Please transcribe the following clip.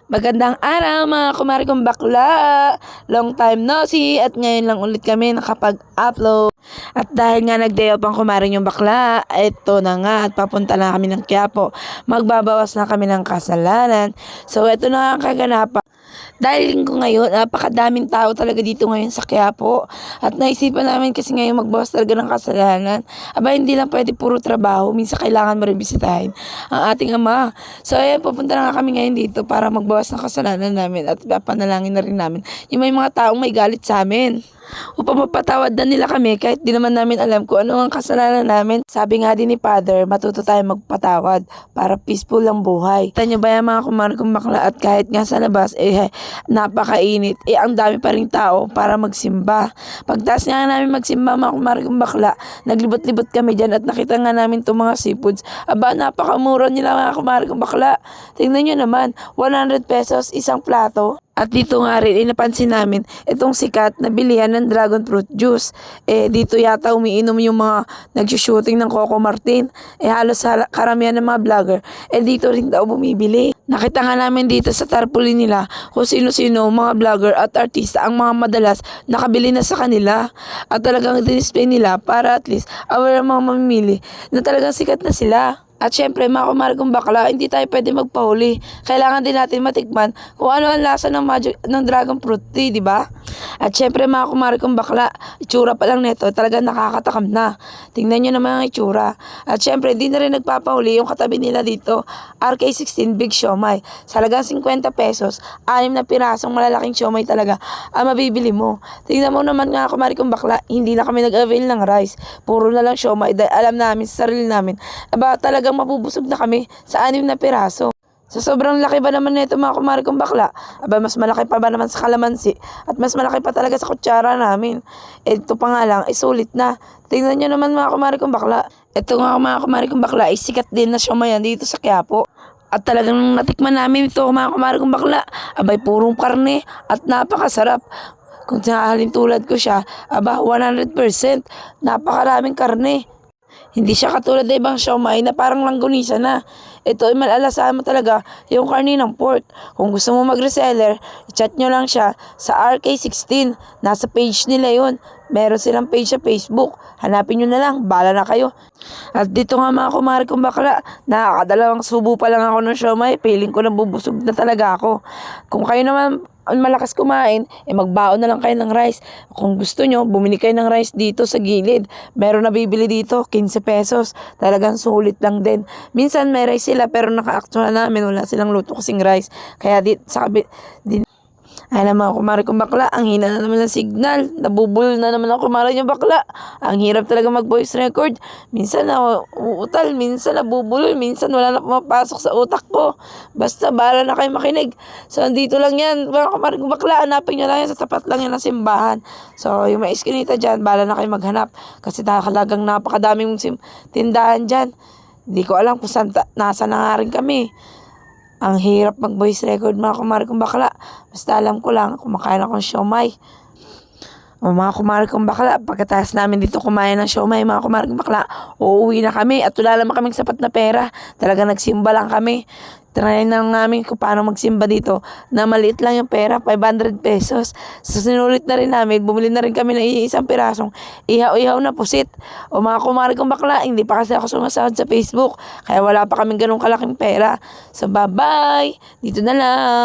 Magandang araw mga kumari kong bakla! Long time no see at ngayon lang ulit kami nakapag-upload. At dahil nga nag-day off ang kumari yung bakla, ito na nga at papunta na kami ng Quiapo. Magbabawas na kami ng kasalanan. So ito na nga ang kaganapan. Dahil linggo ngayon, napakadaming tao talaga dito ngayon sa Quiapo. At naisipan namin kasi ngayon magbawas talaga ng kasalanan. Aba, hindi lang pwede puro trabaho. Minsan kailangan mo rin bisitahin ang ating ama. So, ayan, pupunta na nga kami ngayon dito para magbawas ng kasalanan namin at papanalangin na rin namin yung may mga taong may galit sa amin. Upang mapatawad na nila kami kahit di naman namin alam kung ano ang kasalanan namin. Sabi nga din ni Father, matuto tayo magpatawad para peaceful ang buhay. Kita nyo ba yan mga kumari kong bakla? At kahit nga sa labas, napakainit. Ang dami pa rin tao para magsimba. Pagtaas nga namin magsimba mga kumari kong bakla, naglibot-libot kami dyan at nakita nga namin itong mga seafoods. Aba, napakamura nila mga kumari kong bakla. Tingnan nyo naman, 100 pesos isang plato. At dito nga rin, napansin namin, itong sikat na bilihan ng dragon fruit juice. Dito yata umiinom yung mga nagsushooting ng Coco Martin. Halos karamihan ng mga vlogger. Dito rin daw bumibili. Nakita nga namin dito sa tarpaulin nila kung sino-sino, mga vlogger at artista ang mga madalas nakabili na sa kanila. At talagang display nila para at least aware ang mga mamimili na talagang sikat na sila. At syempre mga kumari kong bakla, hindi tayo pwede magpahuli. Kailangan din natin matikman kung ano ang lasa ng dragon fruit tea, di ba? At syempre mga kumari kong bakla, itsura pa lang nito, talagang nakakatakam na. Tingnan nyo naman ang itsura. At syempre, di na rin nagpapahuli yung katabi nila dito, RK16 Big Siomai. Sa halagang 50 pesos, 6 na pirasong malalaking siomai talaga ang mabibili mo. Tingnan mo naman nga kumari kong bakla, hindi na kami nag-avail ng rice. Puro na lang siomai dahil alam namin sa sarili namin. Aba, talagang mabubusog na kami sa 6 na piraso. Sa sobrang laki ba naman nito mga kumari kong bakla? Aba, mas malaki pa ba naman sa kalamansi? At mas malaki pa talaga sa kutsara namin. Ito pa nga lang, sulit na. Tingnan nyo naman mga kumari kong bakla. Ito nga mga kumari kong bakla, sikat din na siyomayan dito sa Quiapo. At talagang natikman namin ito mga kumari kong bakla. Abay, purong karne at napakasarap. Kung sahalin tulad ko siya, aba, 100%. Napakaraming karne. Hindi siya katulad ng ibang siomai na parang langgunisa na. Ito ay malalasahan mo talaga yung karne ng pork. Kung gusto mo mag-reseller, i-chat nyo lang siya sa RK16. Nasa page nila yun. Meron silang page sa Facebook. Hanapin nyo na lang. Bala na kayo. At dito nga mga kumari kong bakla, nakakadalawang subo pa lang ako ng siomai. Feeling ko nabubusog na talaga ako. Kung kayo naman malakas kumain, magbaon na lang kayo ng rice. Kung gusto nyo, bumili kayo ng rice dito sa gilid. Meron nabibili dito, 15 pesos. Talagang sulit lang din. Minsan may rice sila pero naka-actual namin, wala silang luto kasing rice. Kaya ay naman kumari kong bakla, ang hina na naman ng signal. Nabubul na naman ako kumari yung bakla. Ang hirap talaga mag-voice record. Minsan uutal, minsan nabubulol, minsan wala na pumapasok sa utak ko. Basta bahala na kayo makinig. So, andito lang yan. Mga kumari kong bakla, hanapin nyo lang yan. Sa tapat lang yan ng simbahan. So, yung may iskinita dyan, bahala na kayo maghanap. Kasi talagang napakadaming tindahan dyan. Hindi ko alam kung nasa na nga rin kami. Ang hirap mag-voice record mga kumari kong bakla. Basta alam ko lang, kumakain akong siomai. O mga kumari kong bakla, pagkatapos namin dito kumain ng siomai, mga kumari kong bakla, uuwi na kami at wala naman kaming sapat na pera. Talaga nagsimba lang kami. Try na namin kung paano magsimba dito na maliit lang yung pera, 500 pesos. So sinulit na rin namin, bumili na rin kami ng isang pirasong ihaw-ihaw na pusit. O mga kumari kong bakla, hindi pa kasi ako sumasahod sa Facebook, kaya wala pa kaming ganun kalaking pera. So bye-bye! Dito na lang!